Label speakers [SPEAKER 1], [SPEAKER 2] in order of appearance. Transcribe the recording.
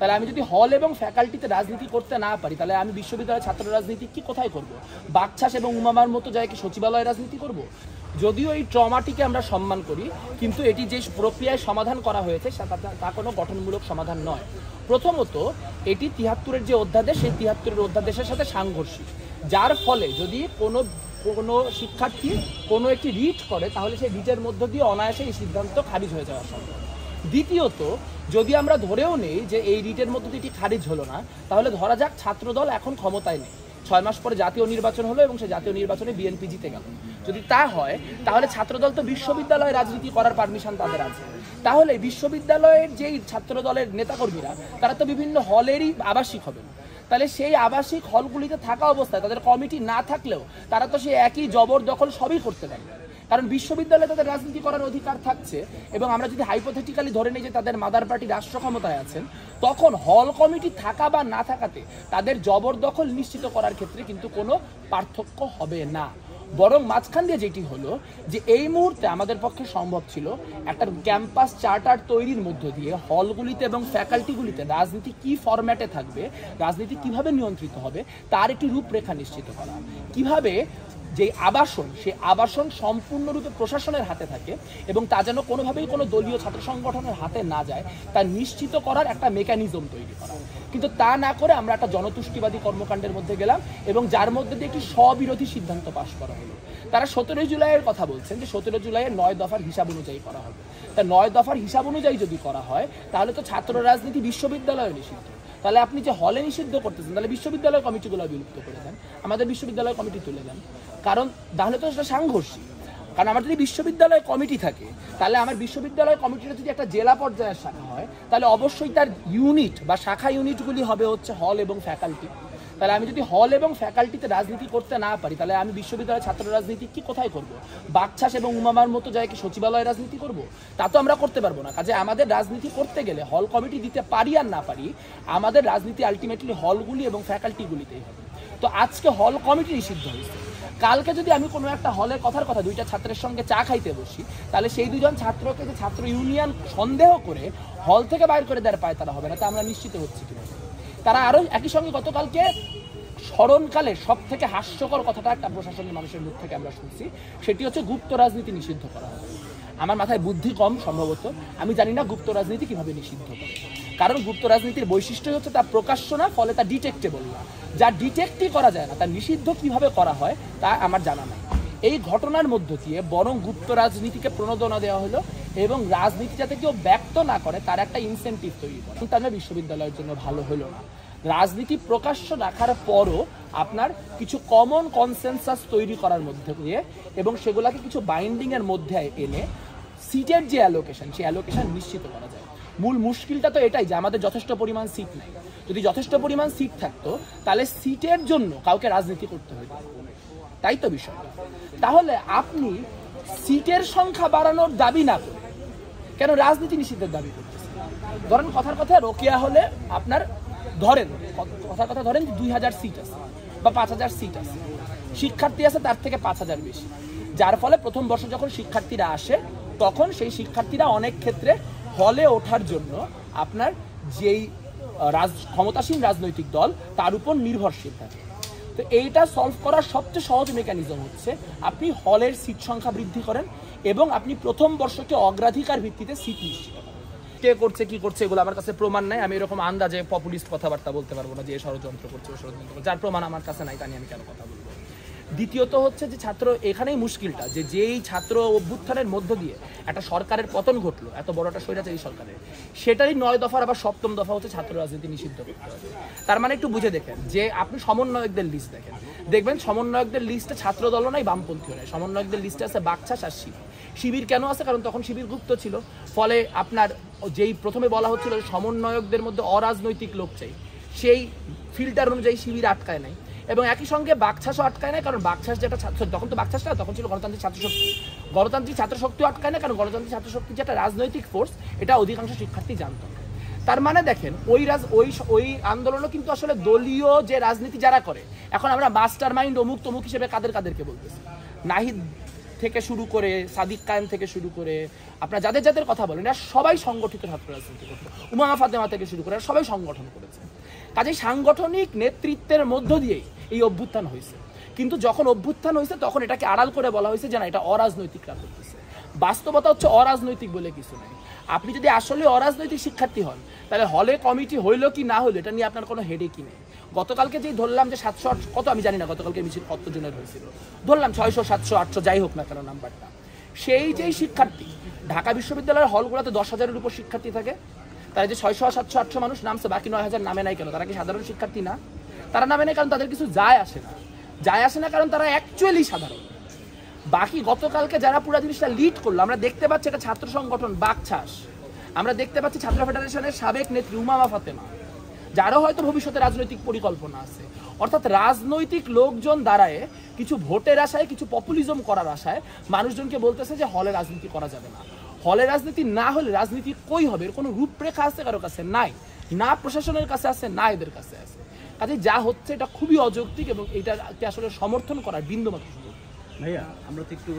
[SPEAKER 1] তাহলে আমি যদি হল এবং ফ্যাকাল্টিতে রাজনীতি করতে না পারি, তাহলে আমি বিশ্ববিদ্যালয়ের ছাত্র রাজনীতি কি কোথায় করব? বাকছাস এবং উমামার মতো জায়গায় কি সচিবালয়ে রাজনীতি করব? যদিও এই ট্রমাটিকে আমরা সম্মান করি, কিন্তু এটি যে প্রক্রিয়ায় সমাধান করা হয়েছে তা কোনো গঠনমূলক সমাধান নয়। প্রথমত, এটি ৭৩-এর যে অধ্যাদেশ, সেই ৭৩-এর অধ্যাদেশের সাথে সাংঘর্ষিক, যার ফলে যদি কোনো শিক্ষার্থী কোনো একটি রিট করে, তাহলে সেই রিটের মধ্য দিয়ে অনায়াসে এই সিদ্ধান্ত খারিজ হয়ে যাওয়া সম্ভব। দ্বিতীয়ত, যদি আমরা ধরেও নেই যে এই রিটের মধ্য দিয়ে এটি খারিজ হলো না, তাহলে ধরা যাক ছাত্রদল এখন ক্ষমতায় নেই, ৬ মাস পরে জাতীয় নির্বাচন হলো এবং সেই জাতীয় নির্বাচনে বিএনপি জিতে গেল। যদি তা হয়, তাহলে ছাত্রদল তো বিশ্ববিদ্যালয়ে রাজনীতি করার পারমিশন তাদের আছে। তাহলে বিশ্ববিদ্যালয়ের যেই ছাত্রদলের নেতাকর্মীরা, তারা তো বিভিন্ন হলেরই আবাসিক হবেন। তাহলে সেই আবাসিক হলগুলিতে থাকা অবস্থায় তাদের কমিটি না থাকলেও তারা তো সেই একই জবরদখল সবই করতে পারবে, কারণ বিশ্ববিদ্যালয়ে তাদের রাজনীতি করার অধিকার থাকছে। এবং আমরা যদি হাইপোথেটিক্যালি ধরে নিই যে তাদের মাদার পার্টি রাষ্ট্র ক্ষমতায় আছেন, তখন হল কমিটি থাকা বা না থাকাতে তাদের জবরদখল নিশ্চিত করার ক্ষেত্রে কিন্তু কোনো পার্থক্য হবে না। বরং মাঝখান দিয়ে যেটি হলো যে এই মুহূর্তে আমাদের পক্ষে সম্ভব ছিল একটা ক্যাম্পাস চার্টার তৈরির মধ্য দিয়ে হলগুলিতে এবং ফ্যাকাল্টিগুলিতে রাজনীতি কি ফরম্যাটে থাকবে, রাজনীতি কিভাবে নিয়ন্ত্রিত হবে, তার একটি রূপরেখা নিশ্চিত করা। কিভাবে যে আবাসন, সেই আবাসন সম্পূর্ণরূপে প্রশাসনের হাতে থাকে এবং তা যেন কোনোভাবেই কোনো দলীয় ছাত্র সংগঠনের হাতে না যায়, তা নিশ্চিত করার একটা মেকানিজম তৈরি করা। কিন্তু তা না করে আমরা একটা জনতুষ্টিবাদী কর্মকাণ্ডের মধ্যে গেলাম এবং যার মধ্যে দিয়ে একটি স্ববিরোধী সিদ্ধান্ত পাশ করা হলো। তারা ১৭ জুলাইয়ের কথা বলছেন যে ১৭ জুলাইয়ের ৯ দফার হিসাব অনুযায়ী করা হবে। তা ৯ দফার হিসাব অনুযায়ী যদি করা হয়, তাহলে তো ছাত্র রাজনীতি বিশ্ববিদ্যালয়ে নিষিদ্ধ। তাহলে আপনি যে হলে নিষিদ্ধ করতেছেন, তাহলে বিশ্ববিদ্যালয় কমিটিগুলো বিলুপ্ত করে দেন, আমাদের বিশ্ববিদ্যালয় কমিটি তুলে দেন। কারণ তাহলে তো সেটা সাংঘর্ষিক। কারণ আমার যদি বিশ্ববিদ্যালয় কমিটি থাকে, তাহলে আমার বিশ্ববিদ্যালয় কমিটিটা যদি একটা জেলা পর্যায়ের শাখা হয়, তাহলে অবশ্যই তার ইউনিট বা শাখা ইউনিটগুলি হবে হচ্ছে হল এবং ফ্যাকাল্টি। তাহলে আমি যদি হল এবং ফ্যাকাল্টিতে রাজনীতি করতে না পারি, তাহলে আমি বিশ্ববিদ্যালয়ের ছাত্র রাজনীতি কি কোথায় করব? বাকছাস এবং উমামার মতো জায়গায় কি সচিবালয়ে রাজনীতি করব? তা তো আমরা করতে পারবো না। কাজে আমাদের রাজনীতি করতে গেলে হল কমিটি দিতে পারি আর না পারি, আমাদের রাজনীতি আলটিমেটলি হলগুলি এবং ফ্যাকাল্টিগুলিতেই হবে। তো আজকে হল কমিটি নিষিদ্ধ হয়েছে, কালকে যদি আমি কোনো একটা হলের কথার কথা দুইটা ছাত্রের সঙ্গে চা খাইতে বসি, তাহলে সেই দুজন ছাত্রকে যে ছাত্র ইউনিয়ন সন্দেহ করে হল থেকে বাইর করে দেওয়ার পায় তারা হবে না, তা আমরা নিশ্চিত হচ্ছি কিনা। তারা আরও একই সঙ্গে গতকালকে স্মরণকালে সব থেকে হাস্যকর কথাটা একটা প্রশাসনের মানুষের মুখ থেকে আমরা শুনছি, সেটি হচ্ছে গুপ্ত রাজনীতি নিষিদ্ধ করা হবে। আমার মাথায় বুদ্ধি কম সম্ভবত, আমি জানি না গুপ্ত রাজনীতি কিভাবে নিষিদ্ধ করে। কারণ গুপ্ত রাজনীতির বৈশিষ্ট্য হচ্ছে তা প্রকাশ্য না, ফলে তা ডিটেক্টেবল না। যা ডিটেক্টই করা যায় না, তা নিষিদ্ধ কিভাবে করা হয় তা আমার জানা নাই। এই ঘটনার মধ্য দিয়ে বরং গুপ্ত রাজনীতিকে প্রণোদনা দেওয়া হলো এবং রাজনীতি যাতে কেউ ব্যক্ত না করে তার একটা ইনসেন্টিভ তৈরি করে। তাহলে বিশ্ববিদ্যালয়ের জন্য ভালো হলো না। রাজনীতি প্রকাশ্য রাখার পরও আপনার কিছু কমন কনসেনসাস তৈরি করার মধ্যে দিয়ে এবং সেগুলোকে কিছু বাইন্ডিংয়ের মধ্যে এনে সিটের যে অ্যালোকেশন, সেই অ্যালোকেশন নিশ্চিত করা যায়। মূল মুশকিলটা তো এটাই যে আমাদের যথেষ্ট পরিমাণ সিট নেই। যদি যথেষ্ট পরিমাণ সিট থাকতো, তাহলে সিটের জন্য কাউকে রাজনীতি করতে হতো, তাই তো বিষয়। তাহলে আপনি সিটের সংখ্যা বাড়ানোর দাবি না করে কেন রাজনীতি নিষিদ্ধের দাবি করতেছেন? ধরেন কথার কথা রোকেয়া হলে আপনার কথার কথা ধরেন ২,০০০ সিট আছে বা ৫,০০০ সিট আছে, শিক্ষার্থী আছে তার থেকে 5,০০০ বেশি, যার ফলে প্রথম বর্ষ যখন শিক্ষার্থীরা আসে তখন সেই শিক্ষার্থীরা অনেক ক্ষেত্রে হলে ওঠার জন্য আপনার যেই ক্ষমতাসীন রাজনৈতিক দল তার উপর নির্ভরশীল থাকে। তো এইটা সলভ করার সবচেয়ে সহজ মেকানিজম হচ্ছে আপনি হলের সিট সংখ্যা বৃদ্ধি করেন এবং আপনি প্রথম বর্ষকে অগ্রাধিকার ভিত্তিতে সিট নিশ্চিত করেন। কে করছে কি করছে এগুলো আমার কাছে প্রমাণ নাই, আমি এরকম আন্দাজে পপুলিস্ট কথাবার্তা বলতে পারবো না যে ষড়যন্ত্র করছে ও ষড়যন্ত্র করছে, যার প্রমাণ আমার কাছে নাই তা নিয়ে আমি কেন কথা বলবো। দ্বিতীয়ত হচ্ছে যে ছাত্র এখানেই মুশকিলটা, যে যেই ছাত্র অভ্যুত্থানের মধ্য দিয়ে একটা সরকারের পতন ঘটলো, এত বড় একটা স্বৈরাচারী সরকারের, সেটারই ৯ দফার আবার ৭ম দফা হচ্ছে ছাত্র রাজনীতি নিষিদ্ধ করতে হবে। তার মানে একটু বুঝে দেখেন যে আপনি সমন্বয়কদের লিস্ট দেখবেন সমন্বয়কদের লিস্টে ছাত্র দল নাই, বামপন্থীও নাই, সমন্বয়কদের লিস্টে আছে বাকছাস আর শিবির। কেন আছে? কারণ তখন শিবির গুপ্ত ছিল, ফলে আপনার যেই প্রথমে বলা হচ্ছিল সমন্বয়কদের মধ্যে অরাজনৈতিক লোক চাই, সেই ফিল্টার অনুযায়ী শিবির আটকায় নাই এবং একই সঙ্গে বাকছাসও আটকায় না, কারণ বাকছাস যেটা তখন তো বাকছাস না, তখন ছিল গণতান্ত্রিক ছাত্রশক্তি। গণতান্ত্রিক ছাত্রশক্তিও আটকায় না, কারণ গণতান্ত্রিক ছাত্রশক্তি যেটা রাজনৈতিক ফোর্স, এটা অধিকাংশ শিক্ষার্থী জানত। তার মানে দেখেন ওই আন্দোলনও কিন্তু আসলে দলীয় যে রাজনীতি যারা করে, এখন আমরা মাস্টার মাইন্ড অমুক তমুক হিসেবে কাদেরকে বলতেছি? নাহিদ থেকে শুরু করে সাদিক কায়েম থেকে শুরু করে আপনারা যাদের যাদের কথা বলেন এরা সবাই সংগঠিত ছাত্র রাজনীতি করতো, উমামা ফাতেমা থেকে শুরু করে সবাই সংগঠন করেছে। কাজেই সাংগঠনিক নেতৃত্বের মধ্য দিয়েই এই অভ্যুত্থান হয়েছে। কিন্তু যখন অভ্যুত্থান হয়েছে তখন এটাকে আড়াল করে বলা হয়েছে যে না এটা অরাজনৈতিকরা করতেছে। বাস্তবতা হচ্ছে অরাজনৈতিক বলে কিছু নেই। আপনি যদি আসলে অরাজনৈতিক শিক্ষার্থী হন তাহলে হলে কমিটি হইলো কি না হইলো এটা নিয়ে আপনার কোনো হেডেকই নেই। গতকালকে যেই ধরলাম যে 700 কত আমি জানি না গতকালকে মিছিল কতজনের হয়েছিল, ধরলাম 600 700 800 যাই হোক না কেন নাম্বারটা, সেই যেই শিক্ষার্থী ঢাকা বিশ্ববিদ্যালয়ের হলগুলোতে 10,000-এর উপর শিক্ষার্থী থাকে, তারা যে 600 700 800 মানুষ নামছে বাকি 9,000 নামে নাই কেন? তারা কি সাধারণ শিক্ষার্থী না? তারা নামে নাই কারণ তাদের কিছু যায় আসে না কারণ তারা অ্যাকচুয়ালি সাধারণ। বাকি গতকালকে যারা পুরো জিনিসটা লিড করলো আমরা দেখতে পাচ্ছি এটা ছাত্র সংগঠন বাকছাস, আমরা দেখতে পাচ্ছি ছাত্র ফেডারেশনের সাবেক নেত্রী উমামা ফাতেমা, যারও হয়তো ভবিষ্যতে রাজনৈতিক পরিকল্পনা আছে। অর্থাৎ রাজনৈতিক লোকজন দাঁড়ায় কিছু ভোটের আশায় কিছু পপুলিজম করার আশায় মানুষজনকে বলতেছে যে হলে রাজনীতি করা যাবে না। হলে রাজনীতি না হলে রাজনীতি কই হবে? এর কোনো রূপরেখা আছে কারো কাছে? নাই, না প্রশাসনের কাছে আছে না এদের কাছে আছে। কাজে যা হচ্ছে এটা খুবই অযৌক্তিক এবং এটাকে আসলে সমর্থন করার বিন্দুমাত্র সুযোগ।
[SPEAKER 2] ভাইয়া আমরা তো একটু